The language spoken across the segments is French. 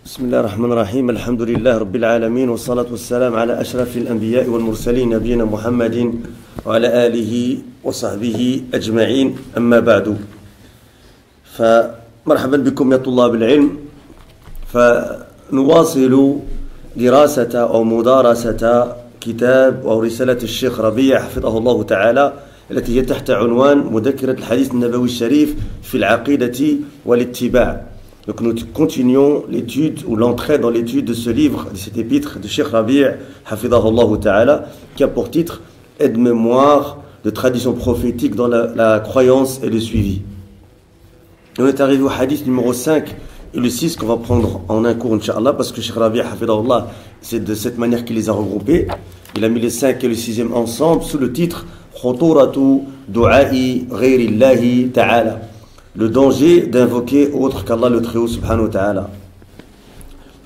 بسم الله الرحمن الرحيم الحمد لله رب العالمين والصلاة والسلام على أشرف الأنبياء والمرسلين نبينا محمد وعلى آله وصحبه أجمعين أما بعد فمرحبا بكم يا طلاب العلم. فنواصل دراسة أو مدارسة كتاب أو رسالة الشيخ ربيع حفظه الله تعالى التي هي تحت عنوان مذكرة الحديث النبوي الشريف في العقيدة والاتباع. Donc nous continuons l'étude ou l'entrée dans l'étude de ce livre, de cet épître de Cheikh Rabi' Hafidhahullah Ta'ala, qui a pour titre Aide-mémoire de tradition prophétique dans la croyance et le suivi. Et on est arrivé au hadith numéro 5 et le 6 qu'on va prendre en un cours, Inch'Allah, parce que Cheikh Rabi' Hafidhahullah, c'est de cette manière qu'il les a regroupés. Il a mis les 5 et le 6e ensemble sous le titre Khuturatu Du'a'i Ghayrillahi Ta'ala. Le danger d'invoquer autre qu'Allah le Très-Haut subhanahu wa ta'ala.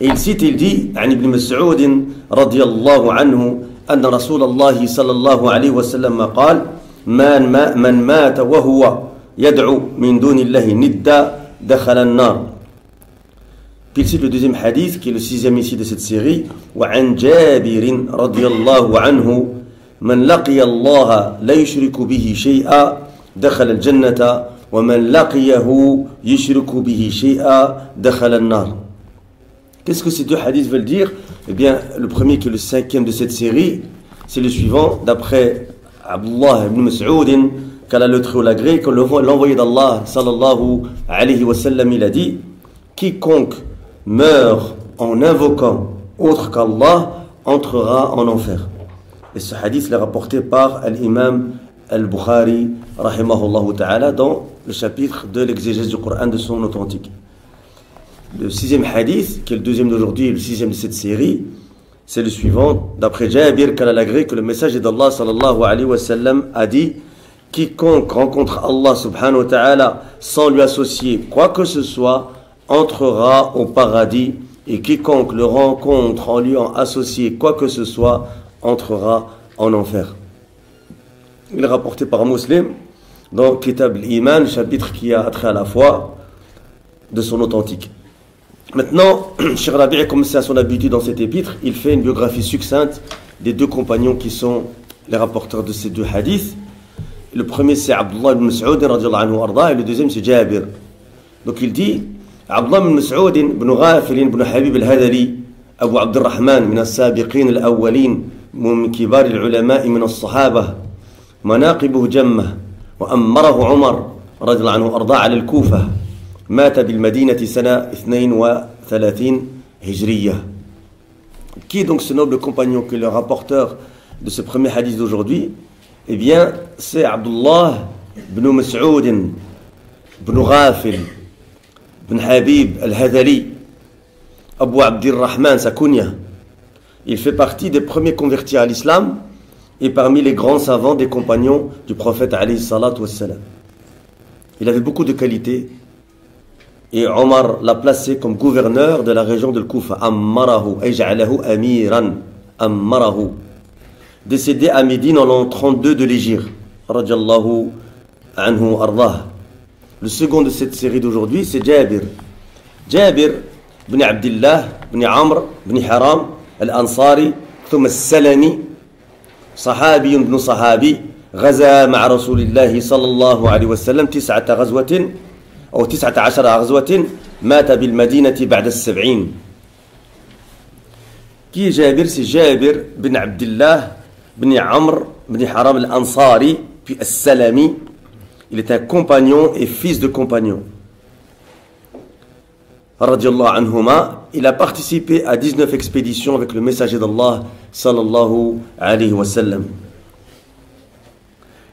Et il cite, il dit, عن ابن مسعود رضي الله عنه أن رسول الله صلى الله عليه وسلم قال من مات وهو يدعو من دون الله ندا دخل النار. Puis il cite le deuxième hadith, qui est le 6e ici de cette série, وعن جابر رضي الله عنه من لقي الله لا يشرك به شيئا دخل الجنة وَمَنْ لَقِيَهُ يُشْرِكُ بِهِ شَيْئًا دَخَلَ النَّارِ. Qu'est-ce que ces deux hadiths veulent dire? Eh bien, le premier qui est le 5e de cette série, c'est le suivant, d'après Abdullah ibn Mas'ud, qu'Allah le Très-Haut l'agrée, que l'envoyé d'Allah, sallallahu alayhi wa sallam, il a dit, quiconque meurt en invoquant autre qu'Allah entrera en enfer. Et ce hadith est rapporté par l'imam Al-Bukhari, rahimahullah ta'ala, dans le chapitre de l'exégèse du Coran de son authentique. Le 6e hadith, qui est le 2e d'aujourd'hui et le 6e de cette série, c'est le suivant. D'après Jabir, qu'Allah l'agrée, que le messager d'Allah sallallahu alayhi wa sallam a dit, quiconque rencontre Allah subhanahu wa ta'ala sans lui associer quoi que ce soit entrera au paradis, et quiconque le rencontre en lui associé quoi que ce soit entrera en enfer. Il est rapporté par Muslim dans Kitab al-Iman, chapitre qui a trait à la foi de son authentique. Maintenant, Cheikh Rabi', comme c'est à son habitude dans cet épître, il fait une biographie succincte des deux compagnons qui sont les rapporteurs de ces deux hadiths. Le premier c'est Abdullah ibn Mas'ud radiyallahu anhu arda, et le deuxième c'est Jabir. Donc il dit Abdullah ibn Mas'ud ibn Ghafil ibn Habib al-Hadali Abu Abdurrahman min as-sabiqin al-awwalin min kibar al-ulama min as-sahaba مناقبه جمة وأمره عمر رضي الله عنه أرضاه على الكوفة مات بالمدينة سنة 32 هجرية. Qui est donc ce noble compagnon qui est le rapporteur de ce premier hadith d'aujourd'hui? Eh bien, c'est Abdullah ibn Mas'ud ibn Ghafil ibn Habib al-Hadali Abu Abdirrahman, sa kunya. Il fait partie des premiers convertis à l'islam et parmi les grands savants des compagnons du prophète alayhi salatu wassalam. Il avait beaucoup de qualités et Omar l'a placé comme gouverneur de la région de Koufa. Ammarahu, ay ja'alahu amiran, ammarahu. Décédé à Médine en l'an 32 de l'Hégire. Radiyallahu anhu ardah. Le second de cette série d'aujourd'hui, c'est Jabir. Jabir ibn Abdillah, ibn Amr, ibn Haram, al-Ansari, thumma al-Salami, صحابي ابن صحابي غزا مع رسول الله صلى الله عليه وسلم 19 غزوة أو 19 غزوة مات بالمدينة بعد 70. Qui est Jabir? C'est Jabir bin Abdillah bin Amr bin Haram al-Ansari puis al-Salami. Il est un compagnon et fils de compagnon. Radiallahu anhuma, il a participé à 19 expéditions avec le messager d'Allah sallallahu alayhi wa sallam.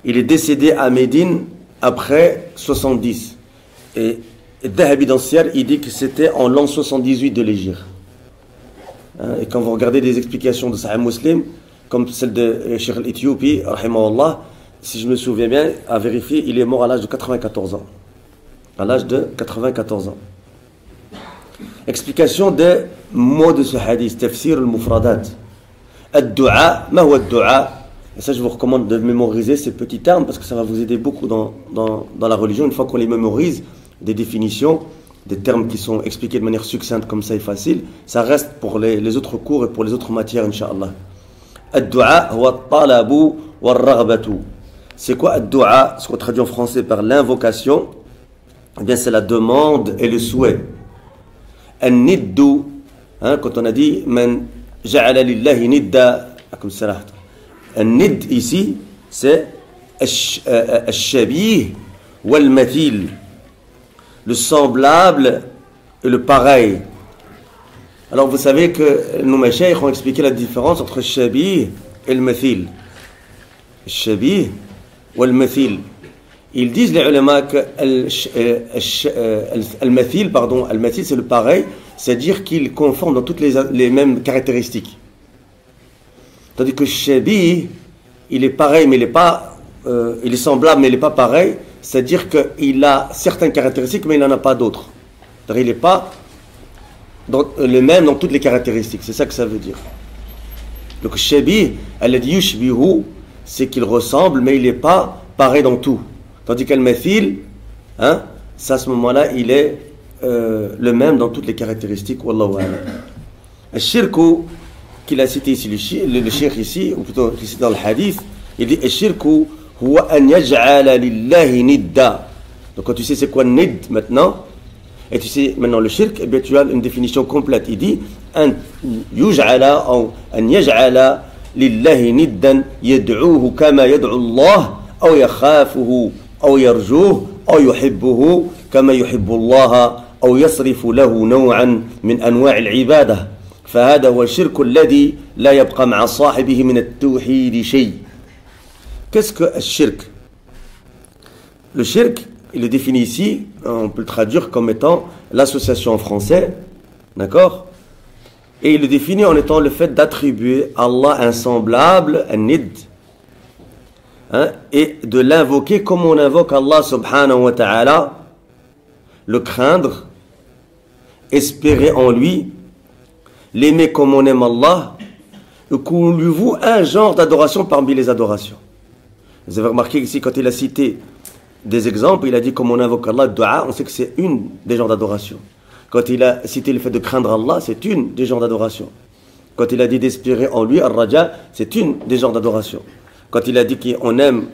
Il est décédé à Médine après 70. Et Dahabi dans Siyar, il dit que c'était en l'an 78 de l'Hégire. Et quand vous regardez des explications de Sahih Muslim, comme celle de Cheikh al-Éthiopie, rahimahullah, si je me souviens bien, à vérifier, il est mort à l'âge de 94 ans. À l'âge de 94 ans. Explication des mots de ce hadith, tafsir al-mufradat. Ad-du'a, ma huwa ad-du'a? Et ça, je vous recommande de mémoriser ces petits termes parce que ça va vous aider beaucoup dans la religion. Une fois qu'on les mémorise, des définitions, des termes qui sont expliqués de manière succincte comme ça et facile, ça reste pour les autres cours et pour les autres matières, Inch'Allah. Ad-du'a huwa at-talabu wal-raghbatu. C'est quoi ad-du'a? Ce qu'on traduit en français par l'invocation, eh bien c'est la demande et le souhait. An-niddu, quand on a dit man ja'ala lillahi nidda, comme ça. An-nidd ici, c'est al-shabih wal-mathil, le semblable et le pareil. Alors vous savez que nos machaïkhs ont expliqué la différence entre le shabih et le mathil. Le shabih ou le mathil. Ils disent les ulama que le mathil, pardon, le mathil c'est le pareil, c'est-à-dire qu'il conforme dans toutes les mêmes caractéristiques. Tandis que le shabih, il est pareil mais il est pas, il est semblable mais il n'est pas pareil, c'est-à-dire qu'il a certaines caractéristiques mais il n'en a pas d'autres. C'est-à-dire il n'est pas le même dans toutes les caractéristiques, c'est ça que ça veut dire. Donc shabih, alladhi yushbihu, c'est qu'il ressemble mais il n'est pas pareil dans tout. Tandis qu'al mathil, ça à ce moment-là il est le même dans toutes les caractéristiques. Wallahu a'lam. Al-shirku qu'il a cité ici, le shirk ici, ou plutôt qu'il cite dans le hadith, il dit al-shirku huwa an yaj'ala lillahi nidda. Donc quand tu sais c'est quoi nid maintenant, et tu sais maintenant le shirk, eh bien tu as une définition complète. Il dit an yuj'ala ou an yaj'ala lillahi niddan yad'uhu kama yad'u Allah aw yakhafuhu aw yarjuhu aw yuhibbuhu kama yuhibbu Allah aw yasrifu lahu naw'an min anwa' al-ibadah. فهذا هو الشرك الذي لا يبقى مع صاحبه من التوحيد شيء. Qu'est-ce que le shirk? Le shirk, il est défini ici, on peut le traduire comme étant l'association en français, d'accord? Et il le définit en étant le fait d'attribuer à Allah un semblable, un nid, et de l'invoquer comme on invoque Allah subhanahu wa ta'ala, le craindre, espérer en lui, l'aimer comme on aime Allah, et qu'on lui voue un genre d'adoration parmi les adorations. Vous avez remarqué ici, quand il a cité des exemples, il a dit comme on invoque Allah, dua, on sait que c'est une des genres d'adoration. Quand il a cité le fait de craindre Allah, c'est une des genres d'adoration. Quand il a dit d'espérer en lui, ar-raja, c'est une des genres d'adoration. Quand il a dit qu'on aime,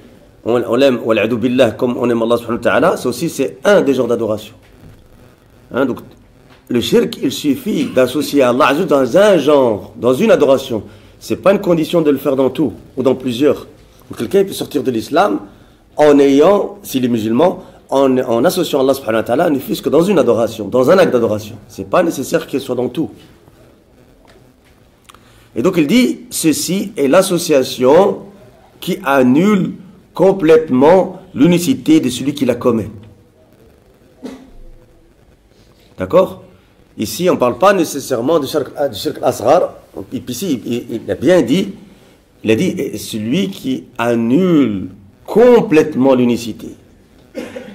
on l'aime, wal-'adu billah, comme on aime Allah subhanahu wa ta'ala, c'est aussi un des genres d'adoration. Donc, le shirk, il suffit d'associer Allah dans un genre, dans une adoration. Ce n'est pas une condition de le faire dans tout, ou dans plusieurs. Quelqu'un peut sortir de l'islam en ayant, s'il est musulman, en associant Allah subhanahu wa ta'ala, ne fût-ce que dans une adoration, dans un acte d'adoration. Ce n'est pas nécessaire qu'il soit dans tout. Et donc il dit, ceci est l'association qui annule complètement l'unicité de celui qui la commet. D'accord? Ici, on ne parle pas nécessairement de shirk al-asghar. Ici, il a bien dit, il a dit celui qui annule complètement l'unicité.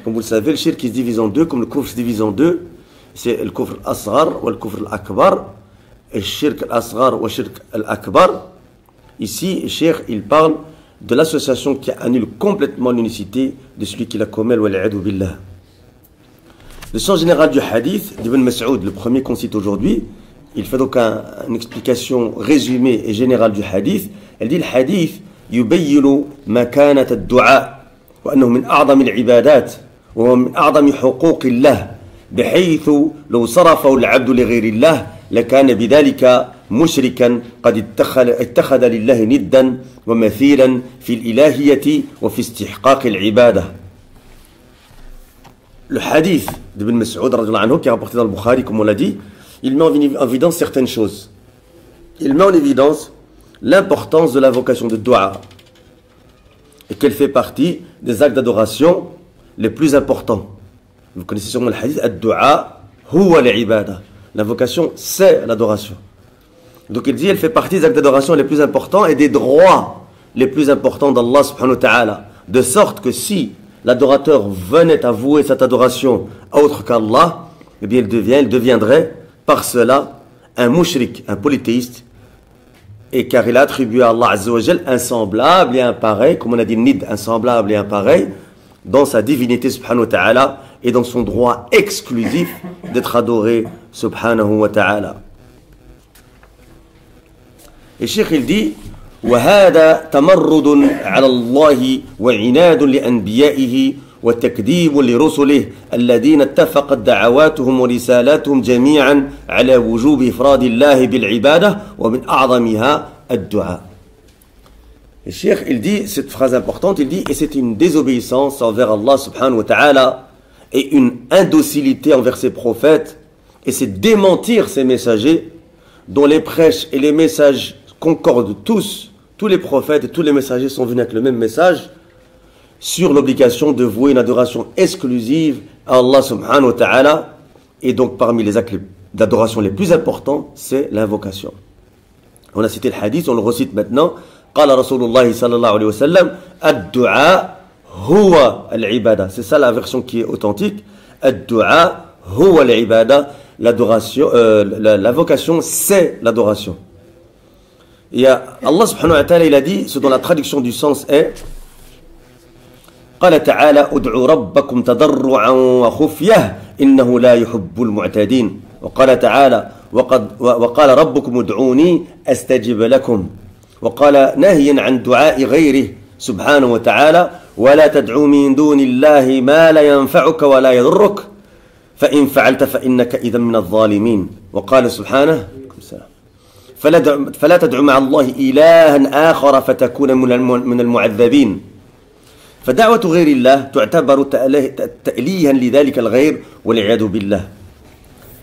Comme vous le savez, le shirk se divise en deux, comme le kufr se divise en deux. C'est le kufr al-asghar ou le kufr al-akbar. Et le shirk al-asghar ou le shirk al-akbar. Ici, le shirk, il parle de l'association qui annule complètement l'unicité de celui qui la commet, wal-'iyadhu billah. Le sens général du hadith d'Ibn Mas'ud, le premier qu'on cite aujourd'hui, il fait donc une explication résumée et générale du hadith. Elle dit le hadith يبين مكانة الدعاء وأنه من أعظم العبادات وهو من أعظم حقوق الله بحيث لو صرفه العبد لغير الله لكان بذلك مشركا قد اتخذ لله ندا ومثيلا في الإلهية وفي استحقاق العبادة. Le hadith d'Ibn Mas'ud qui est rapporté dans le Bukhari, comme on l'a dit, il met en évidence certaines choses. Il met en évidence l'importance de l'invocation de dua et qu'elle fait partie des actes d'adoration les plus importants. Vous connaissez sûrement le hadith, ad-du'a huwa al-ibada. L'invocation, c'est l'adoration. Donc il dit, elle fait partie des actes d'adoration les plus importants et des droits les plus importants d'Allah subhanahu wa ta'ala. De sorte que si l'adorateur venait à vouer cette adoration à autre qu'Allah, eh bien il deviendrait par cela un mushrik, un polythéiste, et car il a attribué à Allah Azza wa Jal un semblable et un pareil, comme on a dit nid, un semblable et un pareil, dans sa divinité subhanahu wa ta'ala et dans son droit exclusif d'être adoré subhanahu wa ta'ala. Et Cheikh il dit وهذا تمرد على الله وعناد لأنبيائه وتكذيب لرسله الذين اتفقت دعواتهم ورسالاتهم جميعا على وجوب إفراد الله بالعبادة ومن أعظمها الدعاء. Le Cheikh il dit cette phrase importante, il dit et c'est une désobéissance envers Allah subhanahu wa ta'ala et une indocilité envers ses prophètes et c'est démentir ses messagers dont les prêches et les messages concordent tous les prophètes et tous les messagers sont venus avec le même message sur l'obligation de vouer une adoration exclusive à Allah subhanahu wa ta'ala. Et donc parmi les actes d'adoration les plus importants, c'est l'invocation. On a cité le hadith, on le recite maintenant. قال رسول الله صلى الله عليه وسلم الدعاء هو العبادة. C'est ça la version qui est authentique. الدعاء هو العبادة. L'adoration, l'invocation, c'est l'adoration. Et Allah subhanahu wa ta'ala, il a dit, ce dont la traduction du sens est قال تعالى ادعوا ربكم تضرعا وخفية إنه لا يحب المعتدين. وقال تعالى وقال ربكم ادعوني أستجب لكم. وقال نهيا عن دعاء غيره سبحانه وتعالى ولا تدعوا من دون الله ما لا ينفعك ولا يضرك فإن فعلت فإنك إذا من الظالمين. وقال سبحانه فلا تدعوا مع الله إلها آخر فتكون من المعذبين. فدعوة غير الله تعتبر تأليها لذلك الغير والعياذ بالله.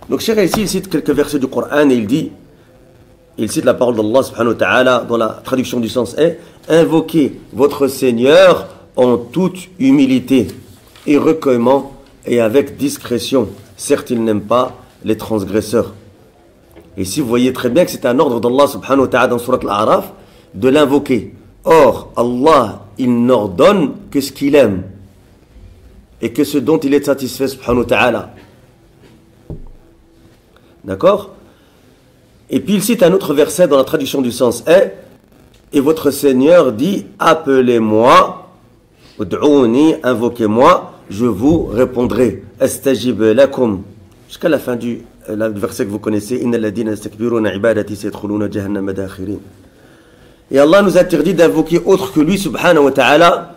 Donc Cheikh ici il cite quelques versets du Coran et il cite la parole d'Allah subhanahu wa ta'ala dont la traduction du sens est invoquez votre Seigneur en toute humilité et recueillement et avec discrétion. Certes il n'aime pas les transgresseurs. Et ici vous voyez très bien que c'est un ordre d'Allah subhanahu wa ta'ala dans Surat Al-A'raf de l'invoquer. Or Allah il n'ordonne que ce qu'il aime et que ce dont il est satisfait subhanahu wa ta'ala. D'accord? Et puis il cite un autre verset dans la traduction du sens est et votre Seigneur dit appelez-moi, ud'ouni, invoquez-moi, je vous répondrai. Astajib lakum. Jusqu'à la fin du verset que vous connaissez innal ladina yastakbiruna ibadati sayadkhuluna jahannama dakhirin. Et Allah nous interdit d'invoquer autre que lui subhanahu wa ta'ala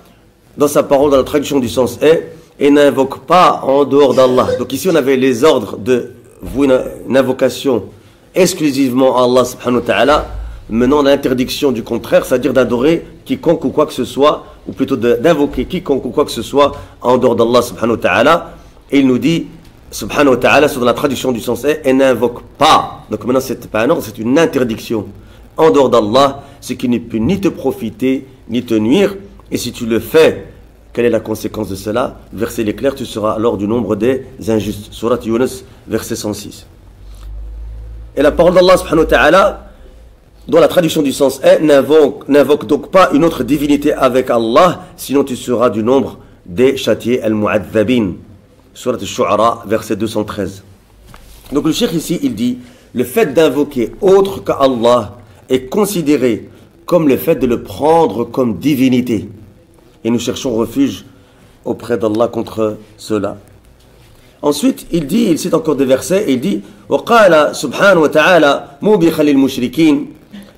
dans sa parole dans la traduction du sens est et n'invoque pas en dehors d'Allah. Donc ici on avait les ordres de vouer une invocation exclusivement à Allah subhanahu wa ta'ala, menant l'interdiction du contraire, c'est-à-dire d'adorer quiconque ou quoi que ce soit, ou plutôt d'invoquer quiconque ou quoi que ce soit en dehors d'Allah subhanahu wa ta'ala. Et il nous dit subhanahu wa ta'ala sur la traduction du sens est et n'invoque pas. Donc maintenant c'est pas un ordre, c'est une interdiction en dehors d'Allah, ce qui ne peut ni te profiter ni te nuire. Et si tu le fais, quelle est la conséquence de cela? Verset l'éclair, tu seras alors du nombre des injustes. Surat Yunus, verset 106. Et la parole d'Allah subhanahu wa ta'ala, dont la traduction du sens est n'invoque donc pas une autre divinité avec Allah, sinon tu seras du nombre des châtiés al-mu'adhabin. Surat al-Shu'ara, verset 213. Donc le cheikh ici, il dit, le fait d'invoquer autre qu'Allah est considéré comme le fait de le prendre comme divinité. Et nous cherchons refuge auprès d'Allah contre cela. Ensuite, il cite encore des versets, et il dit وقال سبحانه وتعالى موبخا للمشركين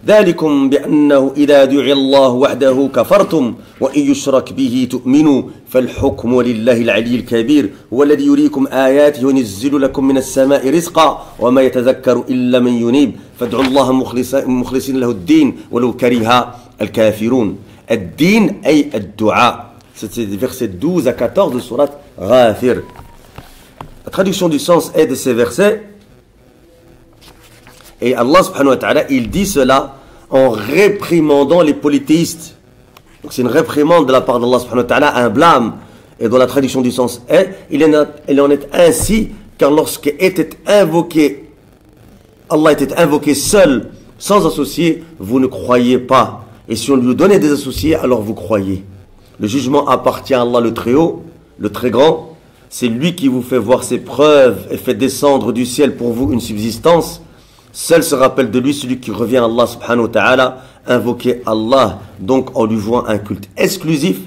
ذلكم بأنه إذا دعي الله وحده كفرتم وإن يشرك به تؤمنوا فالحكم لله العلي الكبير هو الذي يريكم آياته وينزل لكم من السماء رزقا وما يتذكر إلا من ينيب فادعوا الله مخلصين له الدين ولو كره الكافرون. الدين أي الدعاء. C'est les versets 12 à 14 de Surat Ghafir. La traduction du sens est de ces versets. Et Allah subhanahu wa ta'ala, il dit cela en réprimandant les polythéistes. Donc c'est une réprimande de la part d'Allah subhanahu wa ta'ala, un blâme. Et dans la traduction du sens est, il en est ainsi, car lorsque Allah était invoqué seul, sans associé, vous ne croyez pas. Et si on lui donnait des associés, alors vous croyez. Le jugement appartient à Allah le Très-Haut, le Très Grand. C'est lui qui vous fait voir ses preuves et fait descendre du ciel pour vous une subsistance. Seul se rappelle de lui celui qui revient à Allah subhanahu wa ta'ala, invoquer Allah, donc en lui vouant un culte exclusif,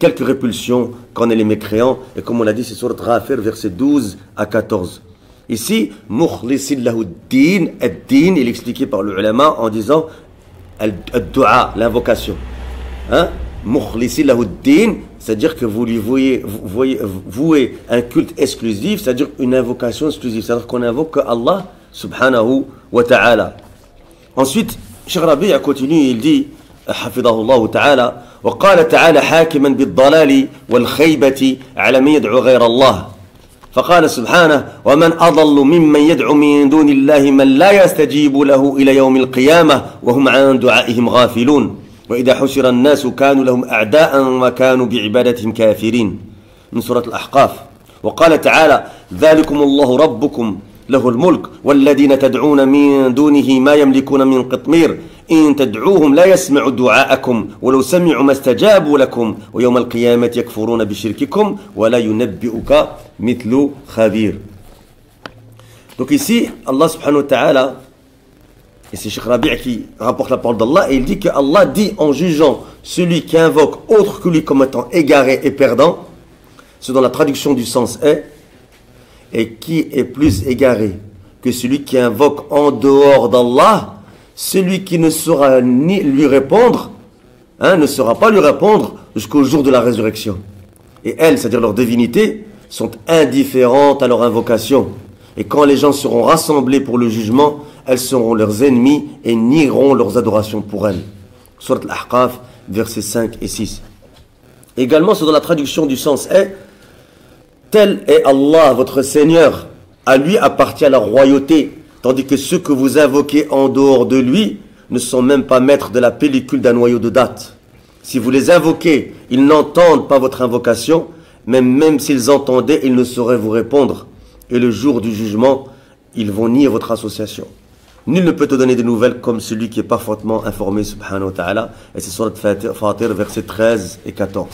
quelques répulsions quand on est les mécréants. Et comme on l'a dit, c'est sur Ghafir, versets 12 à 14. Ici, mukhlisin lahu ad-din, ad-din, il est expliqué par le ulama en disant ad-du'a, l'invocation. Hein? Mukhlisin lahu ad-din, c'est-à-dire que vous lui vouez un culte exclusif, c'est-à-dire une invocation exclusive, c'est-à-dire qu'on invoque que Allah subhanahu wa ta'ala. Ensuite, Cheikh Rabi' a continué, il dit حفظه الله تعالى وقال تعالى حاكما بالضلال والخيبة على من يدعو غير الله فقال سبحانه ومن أضل ممن يدعو من دون الله من لا يستجيب له إلى يوم القيامة وهم عن دعائهم غافلون وإذا حشر الناس كانوا لهم أعداء وكانوا بعبادتهم كافرين من سورة الأحقاف وقال تعالى ذلكم الله ربكم له الملك والذين تدعون من دونه ما يملكون من قطمير إن تدعوهم لا يسمعوا دعاءكم ولو سمعوا ما استجابوا لكم ويوم القيامة يكفرون بشرككم ولا ينبئك مثل خبير. Donc ici, Allah subhanahu wa ta'ala, et c'est Cheikh Rabi' qui rapporte la parole d'Allah, et il dit que Allah dit en jugeant celui qui invoque autre que lui comme étant égaré et perdant, ce dont la traduction du sens est, et qui est plus égaré que celui qui invoque en dehors d'Allah, celui qui ne saura ni lui répondre, ne saura pas lui répondre jusqu'au jour de la résurrection. Et elles, c'est-à-dire leurs divinités, sont indifférentes à leur invocation. Et quand les gens seront rassemblés pour le jugement, elles seront leurs ennemis et nieront leurs adorations pour elles. Surat Al-Ahqaf, versets 5 et 6. Également, ce dont la traduction du sens est tel est Allah, votre Seigneur, à lui appartient la royauté, tandis que ceux que vous invoquez en dehors de lui ne sont même pas maîtres de la pellicule d'un noyau de date. Si vous les invoquez, ils n'entendent pas votre invocation, même s'ils entendaient, ils ne sauraient vous répondre. Et le jour du jugement, ils vont nier votre association. Nul ne peut te donner des nouvelles comme celui qui est parfaitement informé, subhanahu wa ta'ala. Et c'est sur Fatir, versets 13 et 14.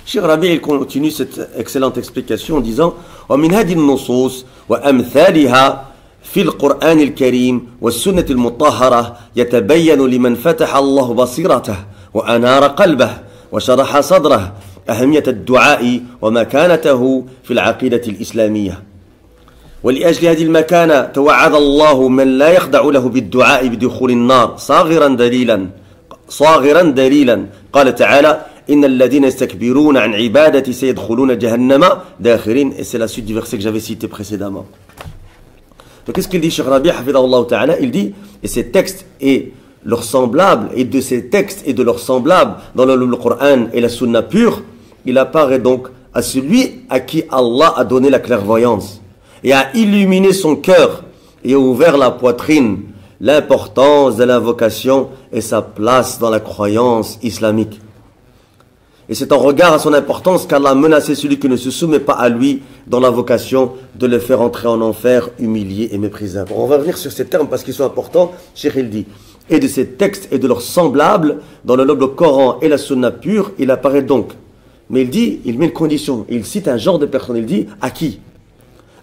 Cheikh Rabi' il continue cette excellente explication en disant ومن هذه النصوص وأمثالها في القرآن الكريم والسنة المطهرة يتبين لمن فتح الله بصيرته وأنار قلبه وشرح صدره أهمية الدعاء ومكانته في العقيدة الإسلامية ولأجل هذه المكانة توعد الله من لا يخضع له بالدعاء بدخول النار صاغرا دليلا قال تعالى إن الذين يستكبرون عن عبادتي سيدخلون جهنم داخرين. Et c'est la suite du verset que j'avais cité précédemment. Donc qu'est-ce qu'il dit Cheikh Rabi' hafidahullah ta'ala? Il dit, et ces textes et leurs semblables, et de ces textes et de leurs semblables dans le Coran et la Sunna pure, il apparaît donc à celui à qui Allah a donné la clairvoyance et a illuminé son cœur et a ouvert la poitrine, l'importance de l'invocation et sa place dans la croyance islamique. Et c'est en regard à son importance qu'Allah a menacé celui qui ne se soumet pas à lui dans l'invocation de le faire entrer en enfer, humilié et méprisable. On va revenir sur ces termes parce qu'ils sont importants. Cheikh il dit, et de ces textes et de leurs semblables dans le noble Coran et la Sunna pure, il apparaît donc. Mais il dit, il met une condition, il cite un genre de personne, il dit, à qui?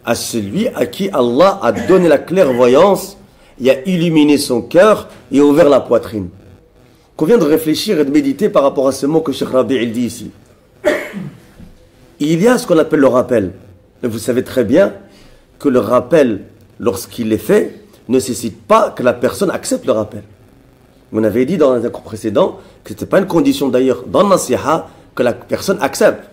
À celui à qui Allah a donné la clairvoyance et a illuminé son cœur et a ouvert la poitrine. Qu'on vient de réfléchir et de méditer par rapport à ce mot que Cheikh Rabi' il dit ici. Il y a ce qu'on appelle le rappel. Et vous savez très bien que le rappel, lorsqu'il est fait, ne nécessite pas que la personne accepte le rappel. On avait dit dans un cours précédent que ce n'était pas une condition d'ailleurs dans le nasiha que la personne accepte.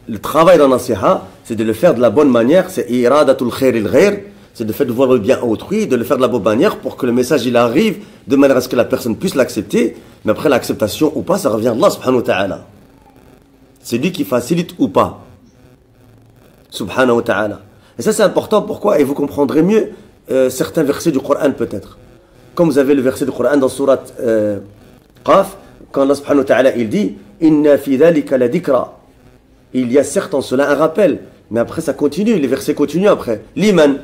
Le travail dans le nasiha, c'est de le faire de la bonne manière, c'est iradatul khair il ghair, c'est de faire de voir le bien à autrui, de le faire de la bonne manière pour que le message il arrive de manière à ce que la personne puisse l'accepter. Mais après l'acceptation ou pas, ça revient à Allah subhanahu wa ta'ala. C'est lui qui facilite ou pas. Subhanahu wa ta'ala. Et ça c'est important, pourquoi? Et vous comprendrez mieux certains versets du Coran peut-être. Comme vous avez le verset du Coran dans surat Qaf, quand Allah subhanahu wa ta'ala il dit Inna fi dhalika la dhikra. Il y a certes en cela un rappel, mais après ça continue, les versets continuent après. Liman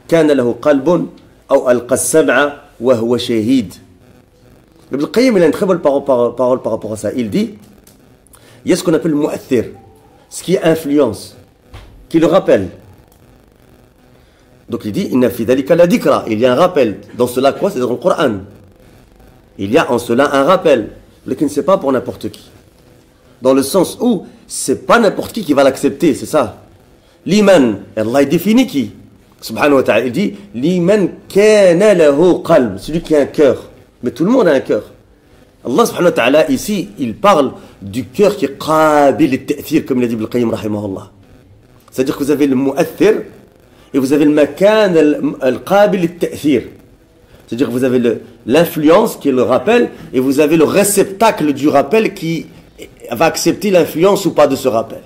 kana lahu qalbun ou alqa as-sam'a wa huwa shahid. Ibn Qayyim il a une très bonne parole par rapport à ça. Il dit il y a ce qu'on appelle le mu'athir, ce qui influence, qui le rappelle. Donc il dit inna fi dhalika la dhikra, il y a un rappel. Dans cela quoi? C'est dans le Coran. Il y a en cela un rappel, mais qui ne c'est pas pour n'importe qui. dans le sens où c'est pas n'importe qui va l'accepter, c'est ça. L'iman, Allah définit qui? Subhanahu wa ta'ala, il dit Liman kana lahu qalb, celui qui a un cœur. Mais tout le monde a un cœur. Allah subhanahu wa ta'ala, ici, il parle du cœur qui est qabil al-ta'thir, comme l'a dit Ibn Qayyim rahimahullah. C'est-à-dire que vous avez le mu'athir et vous avez le makan al-qabil al-ta'thir. C'est-à-dire que vous avez l'influence qui est le rappel et vous avez le réceptacle du rappel qui va accepter l'influence ou pas de ce rappel.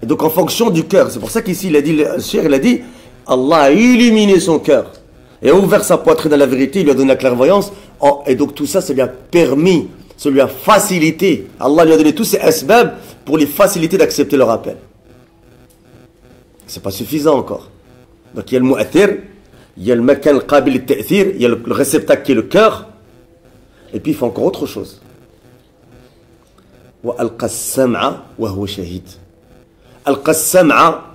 Et donc en fonction du cœur, c'est pour ça qu'ici il a dit, le cheikh il a dit, Allah a illuminé son cœur et a ouvert sa poitrine à la vérité, il lui a donné la clairvoyance, et donc tout ça, ça lui a permis, ça lui a facilité, Allah lui a donné tous ces asbab pour les faciliter d'accepter le rappel. C'est pas suffisant encore. Donc il y a le mu'athir, il y a le makan al-qabil al-ta'thir, il y a le réceptacle qui est le cœur, et puis il faut encore autre chose. Wa alqa as-sam'a wa huwa shahid. Alqa as-sam'a,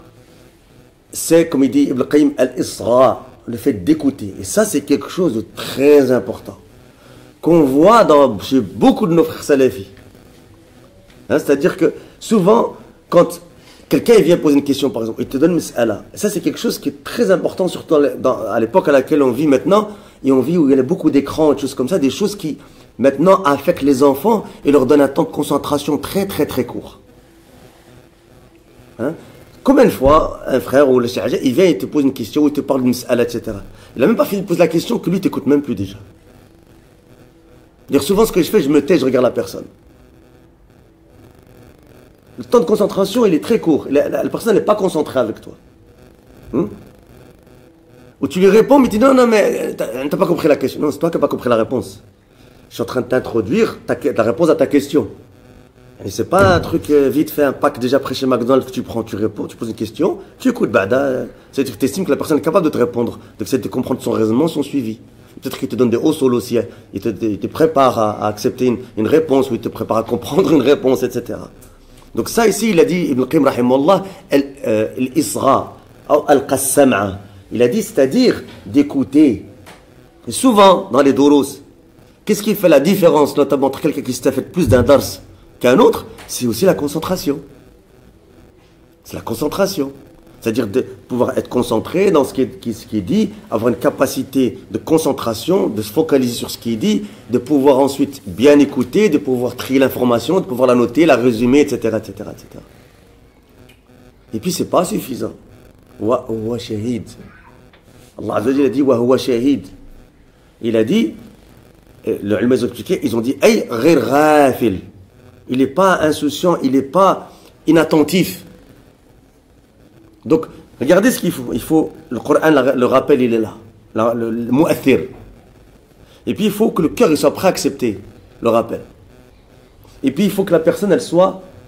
c'est comme il dit Ibn Qayyim al-isra, le fait d'écouter. Et ça c'est quelque chose de très important qu'on voit chez beaucoup de nos frères salafis. Hein, c'est-à-dire que souvent quand quelqu'un vient poser une question, par exemple, il te donne une mas'ala. Ça, c'est quelque chose qui est très important, surtout à l'époque à laquelle on vit maintenant, et on vit où il y a beaucoup d'écrans et des choses comme ça, des choses qui, maintenant, affectent les enfants et leur donnent un temps de concentration très, très, très court. Hein? Combien de fois, un frère ou le cheikh, il vient et te pose une question, ou il te parle d'une mas'ala, etc. Il n'a même pas fini de poser la question que lui, t'écoute même plus déjà. Dire souvent, ce que je fais, je me tais, je regarde la personne. Le temps de concentration, il est très court. La personne n'est pas concentrée avec toi. Ou tu lui réponds, mais tu dis non, mais tu n'as pas compris la question. Non, c'est toi qui n'as pas compris la réponse. Je suis en train de t'introduire la réponse à ta question. Et c'est pas un truc vite fait, un pack déjà prêt chez McDonald's que tu prends, tu réponds, tu poses une question, tu écoutes, c'est-à-dire que tu estimes que la personne est capable de te répondre, de comprendre son raisonnement, son suivi. Peut-être qu'il te donne des hauts sols aussi, il te prépare à accepter une réponse, ou il te prépare à comprendre une réponse, etc. Donc ça ici, il a dit, Ibn Qayyim rahimahullah, al-isra, ou al-qassam'a. Il a dit, c'est-à-dire d'écouter. Et souvent, dans les douros, qu'est-ce qui fait la différence, notamment entre quelqu'un qui s'est fait plus d'un dars qu'un autre? C'est aussi la concentration. C'est la concentration. C'est-à-dire de pouvoir être concentré dans ce qui est dit, avoir une capacité de concentration, de se focaliser sur ce qui est dit, de pouvoir ensuite bien écouter, de pouvoir trier l'information, de pouvoir la noter, la résumer, etc., etc., etc. Et puis c'est pas suffisant. Wa huwa shahid. Allah Azza wa Jalla a dit wa huwa shahid. Il a dit, le ulama ils ont dit ay ghayr ghafil. Il n'est pas insouciant, il n'est pas inattentif. Donc, regardez ce qu'il faut. Il faut, le Coran, le rappel, il est là. Le mu'athir. Et puis, il faut que le cœur il soit prêt à accepter le rappel. Et puis, il faut que la personne,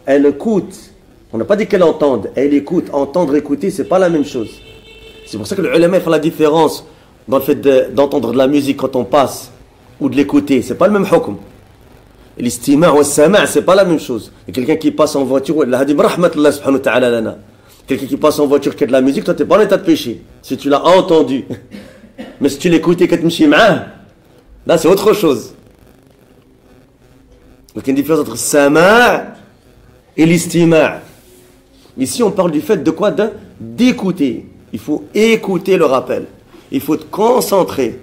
elle écoute. On n'a pas dit qu'elle entende. Elle écoute. Entendre, écouter, c'est pas la même chose. C'est pour ça que le ulama fait la différence dans le fait d'entendre de la musique quand on passe ou de l'écouter. C'est pas le même hukm. L'istima' wa sama' c'est pas la même chose. Il y a quelqu'un qui passe en voiture, Allah dit rahmatullah subhanahu wa ta'ala lana. Quelqu'un qui passe en voiture qui a de la musique, toi tu n'es pas en état de péché. Si tu l'as entendu. Mais si tu l'écoutes et que tu me chies, là c'est autre chose. Donc il y a une différence entre sama' et l'istima'. Ici on parle du fait de quoi? D'écouter. Il faut écouter le rappel. Il faut te concentrer.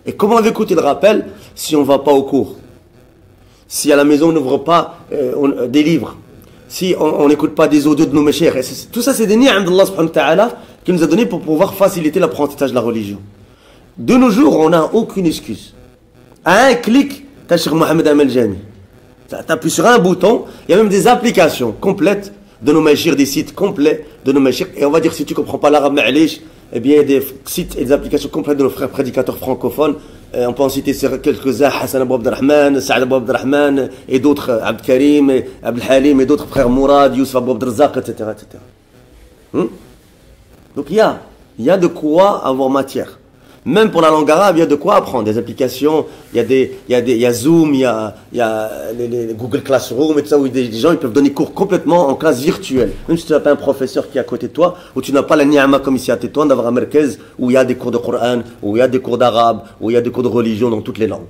Et comment on va écouter le rappel si on ne va pas au cours? Si à la maison on n'ouvre pas des livres, si on n'écoute pas des audios de nos méchères, tout ça c'est des ni'am d'Allah subhanahu wa ta'ala qui nous a donné pour pouvoir faciliter l'apprentissage de la religion. De nos jours, on n'a aucune excuse. À un clic, tu as Cheikh Mohamed Amel Jami. Tu appuies sur un bouton, il y a même des applications complètes de nos méchères, des sites complets de nos méchères. Et on va dire si tu ne comprends pas l'arabe ma'alish, eh bien il y a des sites et des applications complètes de nos frères prédicateurs francophones. On peut en citer quelques-uns, Hassan Abou Abdelrahman, Saad Abou Abdelrahman, et d'autres, Abd Karim, Abdel Halim, et d'autres frères Mourad, Youssef Abou Abdelrazak, etc. etc. Donc il y a de quoi avoir matière. Même pour la langue arabe, il y a de quoi apprendre. Des applications, il y a Zoom, il y a les Google Classroom et tout ça, où des gens ils peuvent donner cours complètement en classe virtuelle. Même si tu n'as pas un professeur qui est à côté de toi, ou tu n'as pas la ni'ama comme ici à Tétouan, d'avoir un merkez où il y a des cours de Coran, où il y a des cours d'arabe, où il y a des cours de religion dans toutes les langues.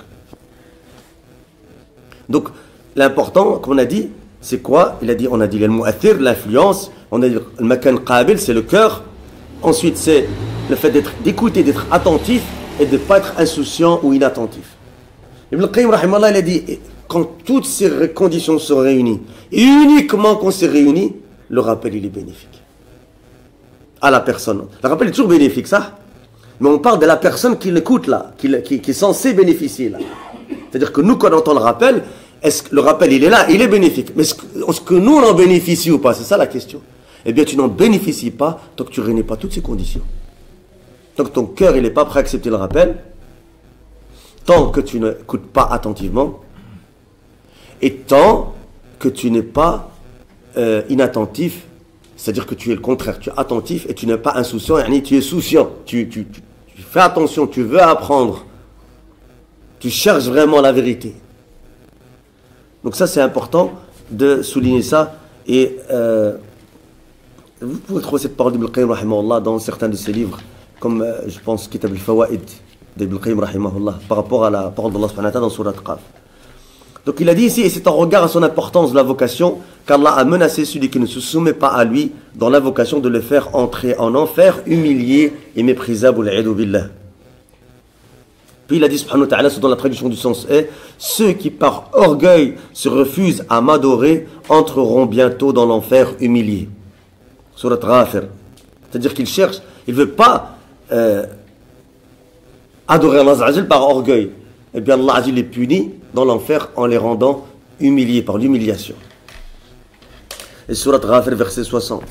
Donc, l'important, comme on a dit, c'est quoi? On a dit le mu'athir, l'influence. On a dit le makan qabil, c'est le cœur. Ensuite, c'est le fait d'écouter, d'être attentif et de ne pas être insouciant ou inattentif. Ibn al-Qayyim, rahimahullah, il a dit, quand toutes ces conditions sont réunies, et uniquement quand c'est réuni, le rappel, il est bénéfique. À la personne. Le rappel est toujours bénéfique, ça. Mais on parle de la personne qui l'écoute, là, qui est censée bénéficier, là. C'est-à-dire que nous, quand on entend le rappel, est-ce que le rappel, il est là, il est bénéfique. Mais est-ce que nous, on en bénéficie ou pas? C'est ça la question. Eh bien, tu n'en bénéficies pas tant que tu ne réunis pas toutes ces conditions. Tant que ton cœur, il n'est pas prêt à accepter le rappel, tant que tu n'écoutes pas attentivement, et tant que tu n'es pas inattentif, c'est-à-dire que tu es le contraire, tu es attentif et tu n'es pas insouciant, tu es souciant, tu fais attention, tu veux apprendre, tu cherches vraiment la vérité. Donc ça, c'est important de souligner ça. Et vous pouvez trouver cette parole d'Ibn al-Qayyim rahimahullah dans certains de ses livres, comme je pense Kitab al-Fawaid d'Ibn al-Qayyim rahimahullah, par rapport à la parole d'Allah subhanahu wa ta'ala dans Surat Qaf. Donc il a dit ici, et c'est en regard à son importance de la vocation, qu'Allah a menacé celui qui ne se soumet pas à lui dans la vocation de le faire entrer en enfer, humilié et méprisable, l'a'idhu billah. Puis il a dit subhanahu wa ta'ala, ce dont la traduction du sens est, ceux qui par orgueil se refusent à m'adorer entreront bientôt dans l'enfer humiliés. Surat Ghafir. C'est-à-dire qu'il cherche, il ne veut pas adorer Allah Azza wa Jal par orgueil. Eh bien Allah Azza wa Jal les punit dans l'enfer en les rendant humiliés par l'humiliation. Et Surat Ghafir, verset 60.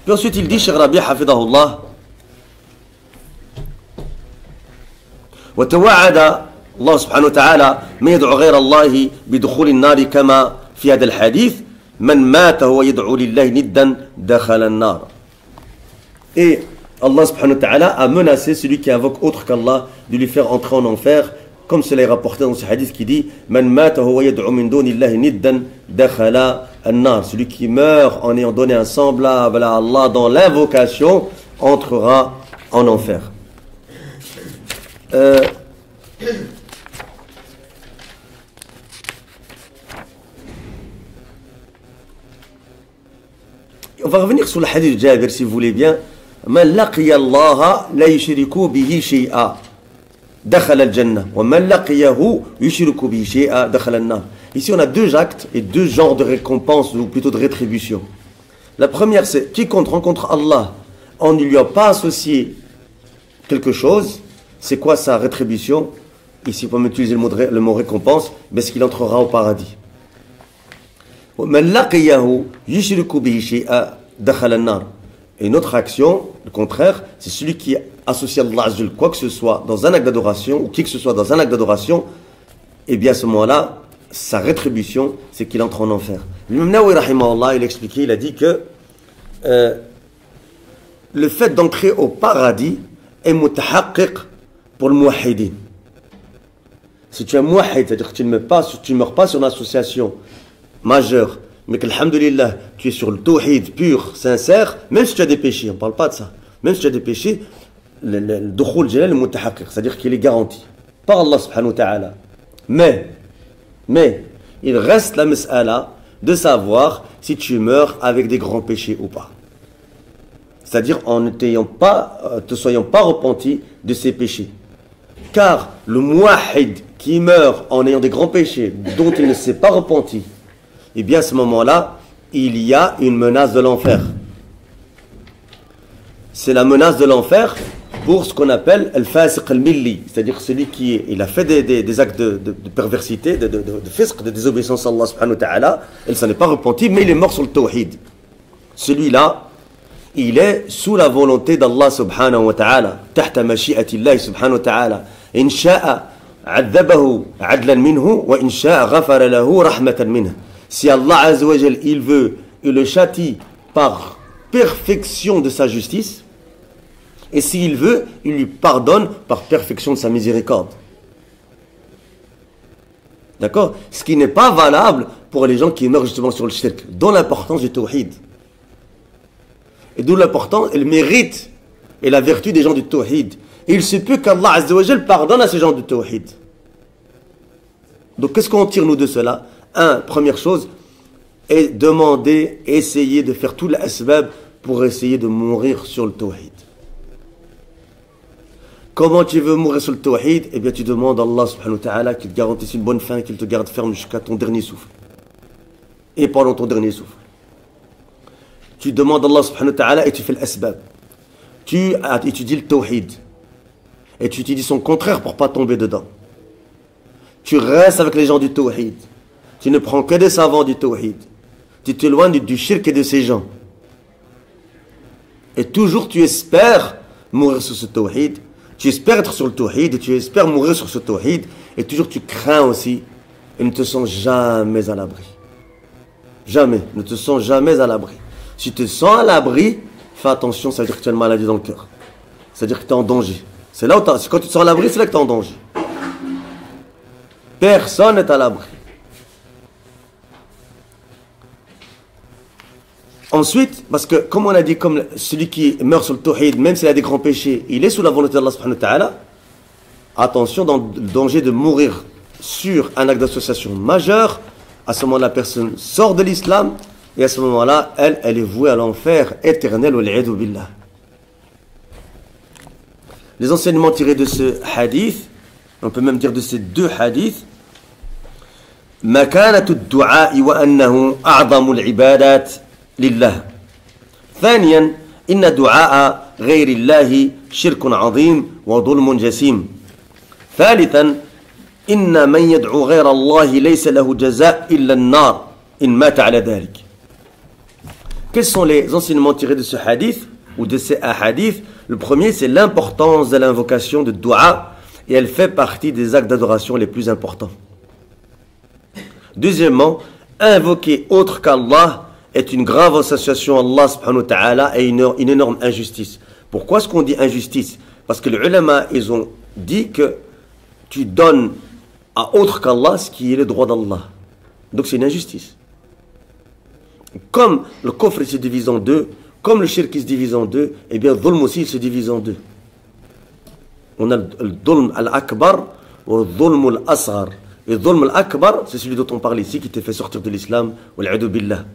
Puis ensuite il dit, Cheikh Rabi' hafidahullah, وتوعد الله سبحانه وتعالى من يدعو غير الله بدخول النار كما في هذا الحديث من مات وهو يدعو لله ندا دخل النار. Et Allah subhanahu wa ta'ala a menacé celui qui invoque autre qu'Allah de lui faire entrer en enfer, comme cela est rapporté dans ce hadith qui dit Man mata huwa yad'u min dunillahi niddan dakhala an-nar. Celui qui meurt en ayant donné un semblable à Allah dans l'invocation entrera en enfer. On va revenir sur le hadith de Jabir si vous voulez bien. Man laqiya Allah la yushriku bihi shay'a dakhala al-jannah wa man laqiyahu yushriku bihi shay'a dakhala an-nar. Ici on a deux actes et deux genres de récompense ou plutôt de rétribution. La première c'est quiconque rencontre Allah en ne lui a pas associé quelque chose. C'est quoi sa rétribution? Ici, pour utiliser le mot récompense, est-ce qu'il entrera au paradis? Et une autre action, le contraire, c'est celui qui associe Allah Azza wa Jal quoi que ce soit dans un acte d'adoration, ou qui que ce soit dans un acte d'adoration, et bien à ce moment-là, sa rétribution, c'est qu'il entre en enfer. L'imam Nawawi rahimahullah, il a expliqué, il a dit que le fait d'entrer au paradis est mutahaqqiq pour le muwahhidin. Si tu es muwahhid, c'est-à-dire que tu ne meurs pas sur une association majeure, mais que, alhamdulillah, tu es sur le tawhid pur, sincère, même si tu as des péchés, on ne parle pas de ça, même si tu as des péchés, le dukhul jalal est mutahaqqiq, c'est-à-dire qu'il est garanti par Allah subhanahu wa ta'ala. Mais, il reste la mas'ala de savoir si tu meurs avec des grands péchés ou pas. C'est-à-dire en ne te soyant pas repenti de ces péchés. Car le muwahhid qui meurt en ayant des grands péchés dont il ne s'est pas repenti, eh bien à ce moment-là, il y a une menace de l'enfer. C'est la menace de l'enfer pour ce qu'on appelle al-fasiq al-milli, c'est-à-dire celui il a fait des actes de perversité, de fisq, de désobéissance à Allah subhanahu wa ta'ala, il s'en est pas repenti, mais il est mort sur le tawhid. Celui-là, il est sous la volonté d'Allah subhanahu wa ta'ala, tahta mashi'atillahi subhanahu wa ta'ala. In sha'a adhabahu adlan minhu wa in sha'a ghafara lahu rahmatan minhu. Si Allah azza wa jal, il veut, il le châtie par perfection de sa justice, et s'il veut, il lui pardonne par perfection de sa miséricorde. D'accord? Ce qui n'est pas valable pour les gens qui meurent justement sur le shirk, dont l'importance du tawhid. Et d'où l'important et le mérite et la vertu des gens du tawhid. Et il se peut qu'Allah Azza wa Jal pardonne à ces gens du tawhid. Donc qu'est-ce qu'on tire nous de cela? Première chose, est demander, essayer de faire tout l'asbab pour essayer de mourir sur le tawhid. Comment tu veux mourir sur le tawhid? Eh bien tu demandes à Allah subhanahu wa ta'ala qu'il te garantisse une bonne fin, qu'il te garde ferme jusqu'à ton dernier souffle. Et pendant ton dernier souffle. Tu demandes à Allah subhanahu wa ta'ala et tu fais l'asbab. Tu étudies le tawhid. Et tu étudies son contraire pour ne pas tomber dedans. Tu restes avec les gens du tawhid. Tu ne prends que des savants du tawhid. Tu t'éloignes du shirk et de ces gens. Et toujours tu espères mourir sur ce tawhid. Tu espères être sur le tawhid et tu espères mourir sur ce tawhid. Et toujours tu crains aussi et ne te sens jamais à l'abri. Jamais. Ne te sens jamais à l'abri. Si tu te sens à l'abri, fais attention, ça veut dire que tu as une maladie dans le cœur. C'est-à-dire que tu es en danger. C'est là où quand tu te sens à l'abri, c'est là que tu es en danger. Personne n'est à l'abri. Ensuite, parce que comme on a dit, comme celui qui meurt sur le tawhid, même s'il a des grands péchés, il est sous la volonté d'Allah subhanahu wa ta'ala, attention dans le danger de mourir sur un acte d'association majeur. À ce moment la personne sort de l'islam et à ce moment-là, elle est vouée à l'enfer éternel, wal-'iyadhu billah. Les enseignements tirés de ce hadith, on peut même dire de ces deux hadiths, مكانة الدعاء وأنه أعظم العبادات لله. ثانيا إن دعاء غير الله شرك عظيم وظلم جسيم. ثالثا إن من يدعو غير الله ليس له جزاء إلا النار إن مات على ذلك. Quels sont les enseignements tirés de ce hadith ou de ces hadiths? Le premier, c'est l'importance de l'invocation de dua et elle fait partie des actes d'adoration les plus importants. Deuxièmement, invoquer autre qu'Allah est une grave association à Allah subhanahu wa ta'ala et une énorme injustice. Pourquoi est-ce qu'on dit injustice? Parce que les ulama, ils ont dit que tu donnes à autre qu'Allah ce qui est le droit d'Allah. Donc c'est une injustice. Comme le kufr se divise en deux, comme le shirk se divise en deux, et bien le dhulm aussi se divise en deux. On a le dhulm al-akbar ou le dhulm al-asghar. Et le dhulm al-akbar, c'est celui dont on parle ici, qui te fait sortir de l'islam, wal-'iyadhu billah.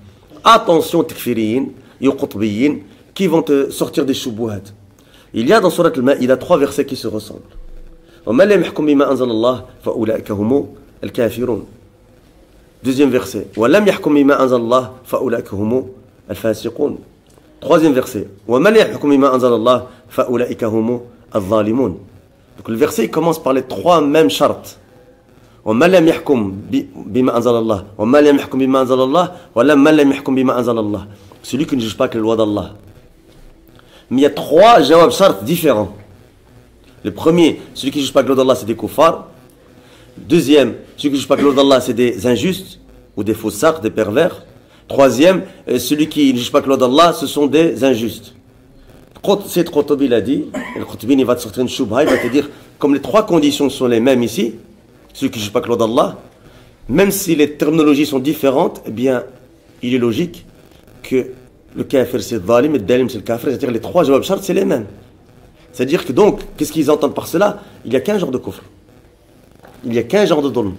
Attention, takfiriyin, yuqutbiyin, qui vont te sortir des shubuhat. Il y a dans Surat al-Ma'ida 3 versets qui se ressemblent. وَمَنْ لَمْ يَحْكُمْ بِمَا أَنزَلَ اللَّهُ فَأُولَئِكَ هُمُ الْكَافِرُونَ. Deuxième verset. وَلَمْ يَحْكُمْ بِمَا أَنزَلَ اللَّهُ فَأُولَئِكَ هُمُ الْفَاسِقُونَ. Troisième verset. وَمَنْ يَحْكُمْ بِمَا أَنزَلَ اللَّهُ فَأُولَئِكَ هُمُ الظَّالِمُونَ. Donc le verset il commence par les trois mêmes chartes. وَمَنْ لَمْ يَحْكُمْ بِمَا أَنزَلَ اللَّهُ وَمَنْ لَمْ يَحْكُمْ بِمَا أَنزَلَ اللَّهُ وَمَنْ لَمْ يَحْكُمْ بِمَا أَنزَلَ اللَّهُ. Celui qui ne juge pas que les lois d'Allah. Mais il y a trois jawab shart différents. Le premier, celui qui ne juge pas que les lois d'Allah, c'est des kuffars. Deuxième, celui qui ne juge pas que les lois d'Allah, c'est des injustes ou des faussards, des pervers. Troisième, celui qui ne juge pas que les lois d'Allah, ce sont des injustes. C'est Qurtubi il a dit, et le Qurtubi il va te sortir une shubha, il va te dire, comme les trois conditions sont les mêmes ici, celui qui ne juge pas que les lois d'Allah, même si les terminologies sont différentes, eh bien, il est logique que le kafir c'est le zalim et le dalim c'est le kafir, c'est-à-dire les trois jawab shart c'est les mêmes. C'est-à-dire que donc, qu'est-ce qu'ils entendent par cela? Il n'y a qu'un genre de kufr. Il n'y a qu'un genre de dhulm.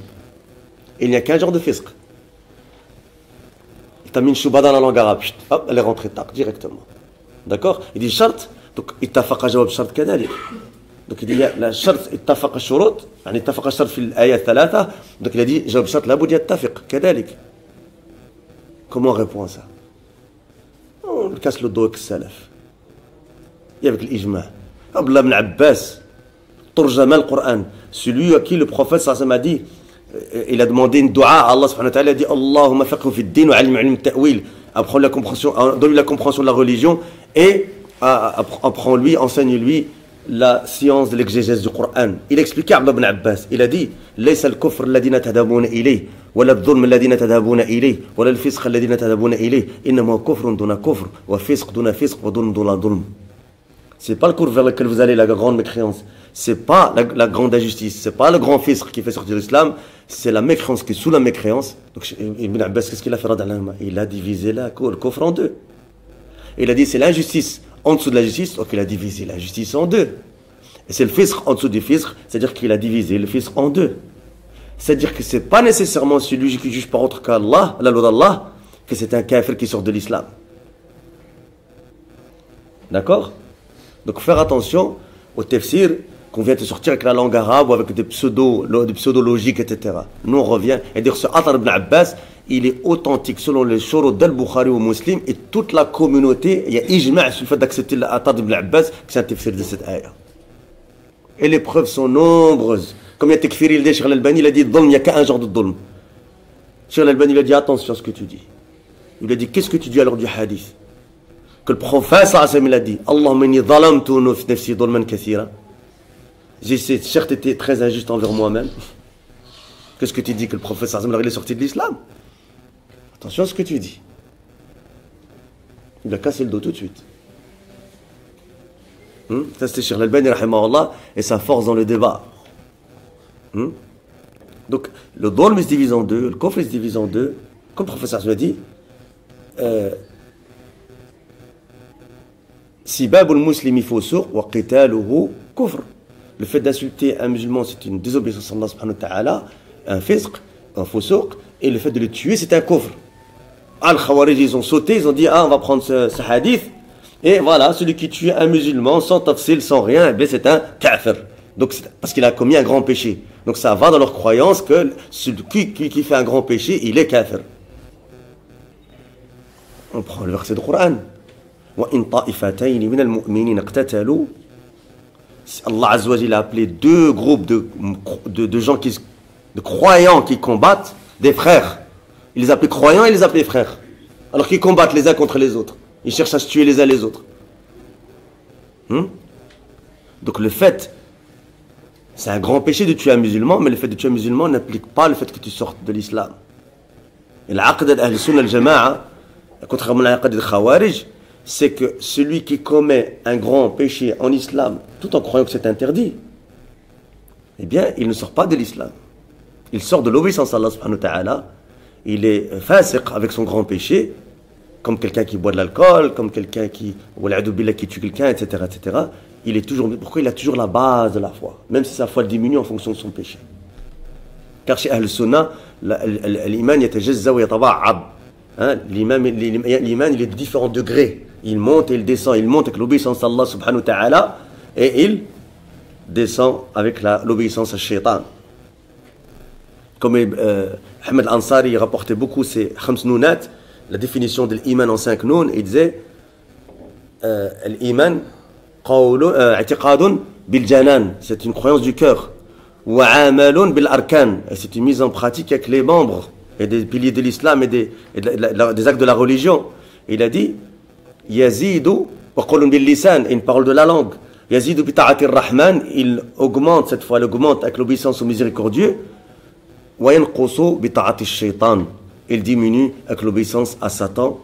Il n'y a qu'un genre de fisq. Il t'a mis une chouba dans la langue arabe. Hop, elle est rentrée tac, directement. D'accord? Il dit shart, donc ittafaqa jawab shart kadalik. Donc il dit la shart ittafaqa shurut, yani ittafaqa shart fi l'ayat thalatha. Donc il a dit jawab shart la boudi yattafiq kadalik. Comment on répond à ça? On casse le dos avec le salaf. Et avec l'ijma'. Abdullah ibn Abbas, Turjama al-Qur'an, celui à qui le prophète sallallahu alayhi wa sallam a dit, il a demandé une dua à Allah subhanahu wa ta'ala, il a dit Allahumma faqhu fi ad-din wa 'allim ta'wil, apprends la compréhension, donne-lui la compréhension de la religion et apprends-lui, enseigne-lui la science de l'exégèse du Coran. Il expliquait à Abdullah ibn Abbas, il a dit laysa al-kufr alladhina tadhabuna ilayhi wala adh-dhulm alladhina tadhabuna ilayhi wala al-fisq alladhina tadhabuna ilayhi innama kufrun duna kufr wa fisq duna fisq wa dhulm duna dhulm. C'est pas le cours vers lequel vous allez, la grande mécréance. C'est pas la grande injustice. C'est pas le grand fisq qui fait sortir l'islam. C'est la mécréance qui est sous la mécréance. Donc, Ibn Abbas, qu'est-ce qu'il a fait? Il a divisé le coffre en deux. Il a dit, c'est l'injustice en dessous de la justice. Donc, il a divisé la justice en deux. Et c'est le fisq en dessous du fisq. C'est-à-dire qu'il a divisé le fisq en deux. C'est-à-dire que ce n'est pas nécessairement celui qui juge par autre qu'Allah, la loi d'Allah, que c'est un kafir qui sort de l'islam. D'accord? Donc faire attention au tafsir qu'on vient de sortir avec la langue arabe ou avec des pseudo-logiques, etc. Nous on revient et dire ce Athar ibn Abbas, il est authentique selon les shurut d'Al-Bukhari ou Muslim et toute la communauté, il y a ijma' sur le fait d'accepter l'Athar ibn Abbas, que c'est un tafsir de cette ayah. Et les preuves sont nombreuses. Comme il y a Tekfir, il dit, Cheikh Al-Albani, il a dit, il n'y a qu'un genre de dhulm. Cheikh Al-Albani, il a dit, attention à ce que tu dis. Il a dit, qu'est-ce que tu dis alors du hadith? Que le prophète, il a dit, Allahumma inni zalamtu nafsi dhulman kathira. J'ai certes été très injuste envers moi-même. Qu'est-ce que tu dis que le prophète, il est sorti de l'islam? Attention à ce que tu dis. Il a cassé le dos tout de suite. Ça c'était Cheikh Al-Albani, rahimahullah, et sa force dans le débat. Donc, le dhulm se divise en deux, le kufr se divise en deux. Comme le professeur l'a dit, sibab al-muslimi fusuq wa qitaluhu kufr. Le fait d'insulter un musulman, c'est une désobéissance à Allah subhanahu wa ta'ala, un fisq, un fusuq, et le fait de le tuer, c'est un kufr. Al-Khawarij, ils ont sauté, ils ont dit, ah, on va prendre ce hadith, et voilà, celui qui tue un musulman sans tafsil, sans rien, eh c'est un kafir. Donc, parce qu'il a commis un grand péché. Donc ça va dans leur croyance que celui qui fait un grand péché, il est kafir. On prend le verset du Coran. وَإِن طَائِفَتَيْنِ مِنَ الْمُؤْمِنِينَ اقْتَتَلُوا. Allah Azza wa Jalla a appelé deux groupes de gens, de croyants qui combattent, des frères. Il les appelait croyants et les appelait frères. Alors qu'ils combattent les uns contre les autres. Ils cherchent à se tuer les uns les autres. Donc le fait, c'est un grand péché de tuer un musulman, mais le fait de tuer un musulman n'implique pas le fait que tu sortes de l'islam. Et l'aqd al-Sunnah al-Jama'a, contrairement à l'aqd al-Khawarij, c'est que celui qui commet un grand péché en islam, tout en croyant que c'est interdit, eh bien, il ne sort pas de l'islam. Il sort de l'obéissance à Allah subhanahu wa ta'ala, il est fasiq avec son grand péché, comme quelqu'un qui boit de l'alcool, comme quelqu'un qui tue quelqu'un, etc., etc. Il est toujours, pourquoi il a toujours la base de la foi, même si sa foi diminue en fonction de son péché. Car chez Ahl Sunnah, l'iman yatajazza wa yataba'ab. L'iman, il est de différents degrés. Il monte et il descend. Il monte avec l'obéissance à Allah subhanahu wa ta'ala et il descend avec l'obéissance à Shaitan. Comme Ahmed Ansari rapportait beaucoup ces khams nounat, la définition de l'iman en 5 nouns, il disait l'iman i'tiqadun bil janan, c'est une croyance du cœur, wa amalun bil arkan, c'est une mise en pratique avec les membres et des piliers de l'islam et des actes de la religion. Il a dit yazidu wa qawlun bil lisan, une parole de la langue, yazidu bi ta'ati ar-rahman, il augmente, cette fois il augmente avec l'obéissance au miséricordieux, wa yanqusu bi ta'ati ash-shaytan, il diminue avec l'obéissance à Satan.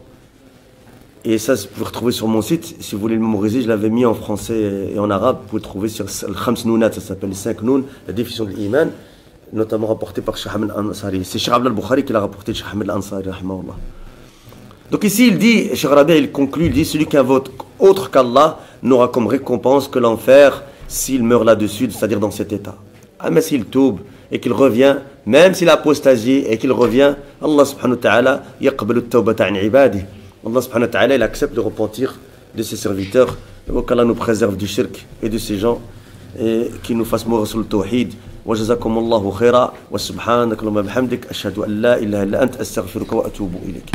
Et ça, vous pouvez retrouver sur mon site. Si vous voulez le mémoriser, je l'avais mis en français et en arabe. Vous pouvez le trouver sur le Khams Nounat, ça s'appelle les 5 Nouns, la définition de l'iman, notamment rapporté par Cheikh Ahmed Ansari. C'est Cheikh Abdel Bukhari qui l'a rapporté de Cheikh Ahmed Ansari, rahimahullah. Donc ici, il dit, Cheikh Rabi, il conclut, il dit, celui qui invoque autre qu'Allah n'aura comme récompense que l'enfer s'il meurt là-dessus, c'est-à-dire dans cet état. Ah, mais s'il toube et qu'il revient, même s'il a apostasie et qu'il revient, Allah subhanahu wa ta'ala yaqbalu at-tawbata an ibadihi. Allah subhanahu wa ta'ala, il accepte le repentir de ses serviteurs. Et qu'Allah nous préserve du shirk et de ces gens et qu'il nous fasse mourir sur le tawhid. Wa jazakumullahu khaira wa subhanaka Allahumma bihamdik ashhadu an la ilaha illa anta astaghfiruka wa atubu ilayk.